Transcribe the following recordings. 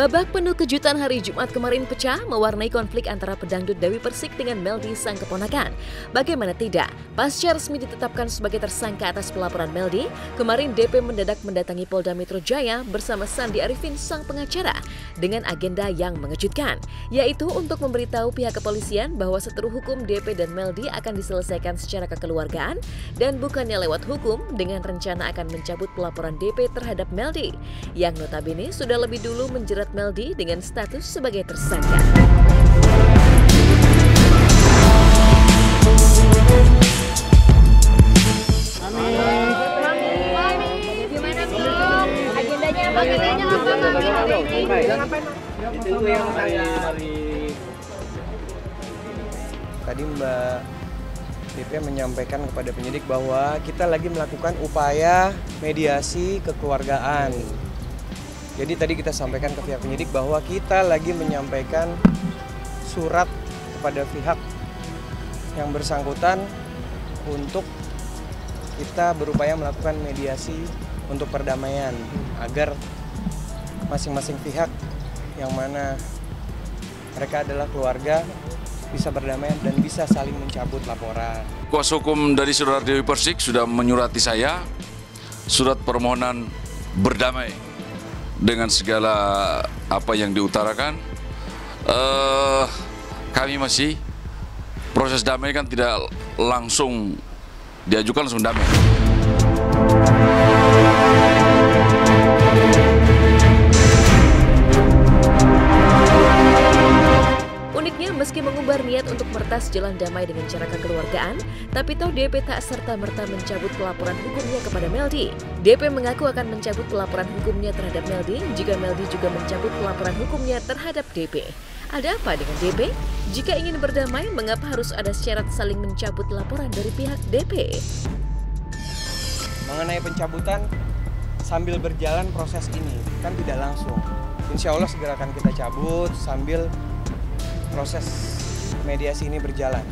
Babak penuh kejutan hari Jumat kemarin pecah mewarnai konflik antara pedangdut Dewi Persik dengan Meldi sang keponakan. Bagaimana tidak, pasca resmi ditetapkan sebagai tersangka atas pelaporan Meldi, kemarin DP mendadak mendatangi Polda Metro Jaya bersama Sandi Arifin sang pengacara dengan agenda yang mengejutkan, yaitu untuk memberitahu pihak kepolisian bahwa seteru hukum DP dan Meldi akan diselesaikan secara kekeluargaan dan bukannya lewat hukum dengan rencana akan mencabut pelaporan DP terhadap Meldi, yang notabene sudah lebih dulu menjerat Meldi dengan status sebagai tersangka. Tadi Mbak DP menyampaikan kepada penyidik bahwa kita lagi melakukan upaya mediasi kekeluargaan. Jadi tadi kita sampaikan ke pihak penyidik bahwa kita lagi menyampaikan surat kepada pihak yang bersangkutan untuk kita berupaya melakukan mediasi untuk perdamaian agar masing-masing pihak yang mana mereka adalah keluarga bisa berdamai dan bisa saling mencabut laporan. Kuasa hukum dari saudara Dewi Persik sudah menyurati saya surat permohonan berdamai dengan segala apa yang diutarakan. Kami masih proses damai kan tidak langsung diajukan langsung damai. Uniknya, meski mengumbar niat untuk meretas jalan damai dengan cara kekeluargaan, tapi toh DP tak serta-merta mencabut pelaporan hukumnya kepada Meldi. DP mengaku akan mencabut pelaporan hukumnya terhadap Meldi jika Meldi juga mencabut pelaporan hukumnya terhadap DP. Ada apa dengan DP? Jika ingin berdamai, mengapa harus ada syarat saling mencabut laporan dari pihak DP? Mengenai pencabutan, sambil berjalan proses ini, kan tidak langsung. Insya Allah segera akan kita cabut sambil proses mediasi ini berjalan.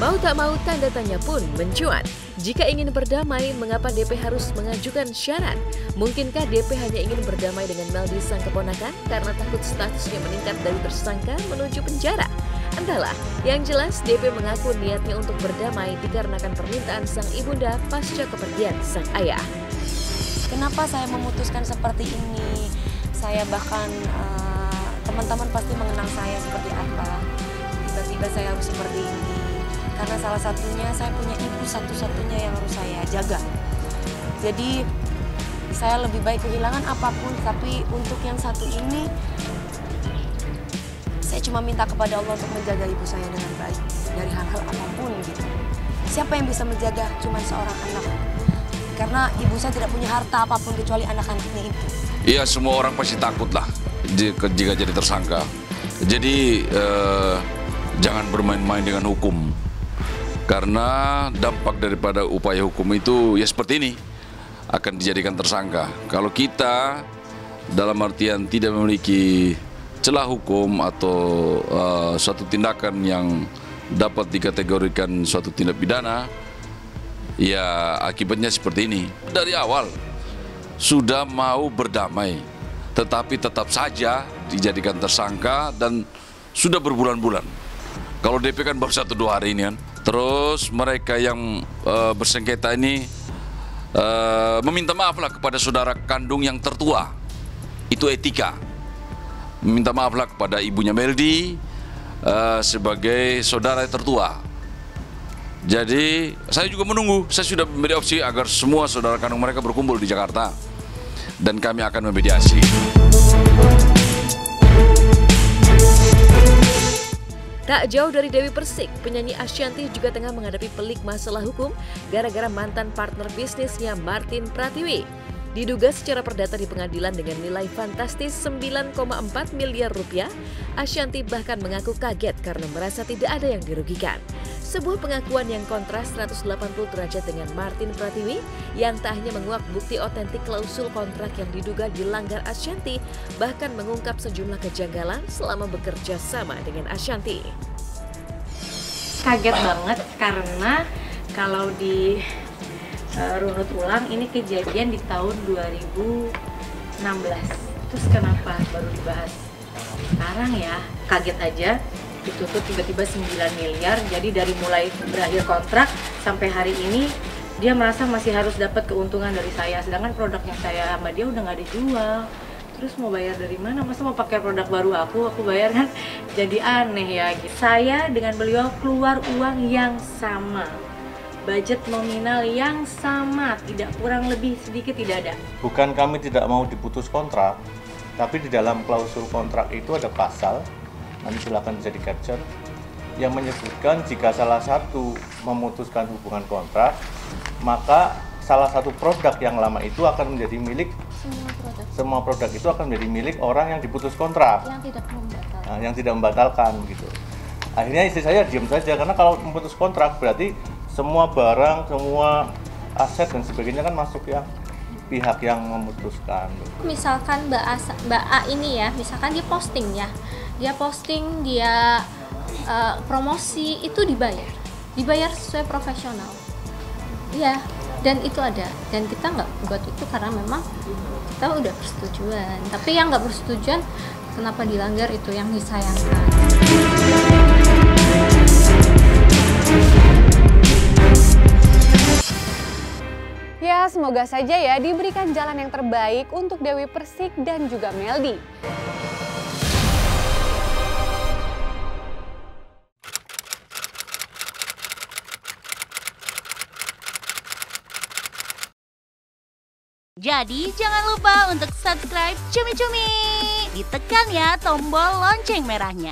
Mau tak mau, tanda tanya pun mencuat. Jika ingin berdamai, mengapa DP harus mengajukan syarat? Mungkinkah DP hanya ingin berdamai dengan Meldi sang keponakan karena takut statusnya meningkat dari tersangka menuju penjara? Entahlah, yang jelas DP mengaku niatnya untuk berdamai dikarenakan permintaan sang ibunda pasca kepergian sang ayah. Kenapa saya memutuskan seperti ini? Saya bahkan teman-teman pasti mengenal saya seperti apa. Tiba-tiba saya harus seperti ini. Karena salah satunya saya punya ibu satu-satunya yang harus saya jaga. Jadi saya lebih baik kehilangan apapun, tapi untuk yang satu ini saya cuma minta kepada Allah untuk menjaga ibu saya dengan baik dari hal-hal apapun gitu. Siapa yang bisa menjaga? Cuma seorang anak. Karena ibu saya tidak punya harta apapun kecuali anak-anaknya itu. Iya, semua orang pasti takut lah jika jadi tersangka. Jadi jangan bermain-main dengan hukum. Karena dampak daripada upaya hukum itu ya seperti ini, akan dijadikan tersangka. Kalau kita dalam artian tidak memiliki celah hukum atau suatu tindakan yang dapat dikategorikan suatu tindak pidana, ya akibatnya seperti ini. Dari awal sudah mau berdamai, tetapi tetap saja dijadikan tersangka dan sudah berbulan-bulan. Kalau DP kan baru 1-2 hari ini kan. Terus mereka yang bersengketa ini meminta maaf lah kepada saudara kandung yang tertua. Itu etika. Meminta maaf lah kepada ibunya Meldi sebagai saudara tertua. Jadi saya juga menunggu, saya sudah memberi opsi agar semua saudara kandung mereka berkumpul di Jakarta dan kami akan memediasi. Tak jauh dari Dewi Persik, penyanyi Ashanty juga tengah menghadapi pelik masalah hukum gara-gara mantan partner bisnisnya Martin Pratiwi. Diduga secara perdata di pengadilan dengan nilai fantastis 9,4 miliar rupiah, Ashanty bahkan mengaku kaget karena merasa tidak ada yang dirugikan. Sebuah pengakuan yang kontras 180 derajat dengan Martin Pratiwi yang tak hanya menguak bukti otentik klausul kontrak yang diduga dilanggar Ashanty, bahkan mengungkap sejumlah kejanggalan selama bekerja sama dengan Ashanty. Kaget banget karena kalau di runut ulang. Ini kejadian di tahun 2016. Terus kenapa baru dibahas sekarang ya? Kaget aja, ditutup tiba-tiba 9 miliar. Jadi dari mulai berakhir kontrak sampai hari ini dia merasa masih harus dapat keuntungan dari saya, sedangkan produk yang saya sama dia udah nggak dijual. Terus mau bayar dari mana? Masa mau pakai produk baru aku bayar kan? Jadi aneh ya. Saya dengan beliau keluar uang yang sama, budget nominal yang sama, tidak kurang lebih, sedikit tidak ada. Bukan kami tidak mau diputus kontrak, tapi di dalam klausul kontrak itu ada pasal, nanti silakan bisa di capture, yang menyebutkan jika salah satu memutuskan hubungan kontrak, maka salah satu produk yang lama itu akan menjadi milik semua produk itu akan menjadi milik orang yang diputus kontrak, yang tidak membatalkan gitu. Akhirnya istri saya diam saja, karena kalau memutus kontrak berarti semua barang, semua aset dan sebagainya kan masuk yang pihak yang memutuskan. Misalkan Mbak A ini ya, misalkan dia posting, dia promosi, itu dibayar sesuai profesional. Ya, dan itu ada, dan kita nggak buat itu karena memang kita udah persetujuan. Tapi yang nggak persetujuan, kenapa dilanggar, itu yang disayangkan. Ya, semoga saja ya diberikan jalan yang terbaik untuk Dewi Persik dan juga Meldy. Jadi jangan lupa untuk subscribe Cumi Cumi. Ditekan ya tombol lonceng merahnya.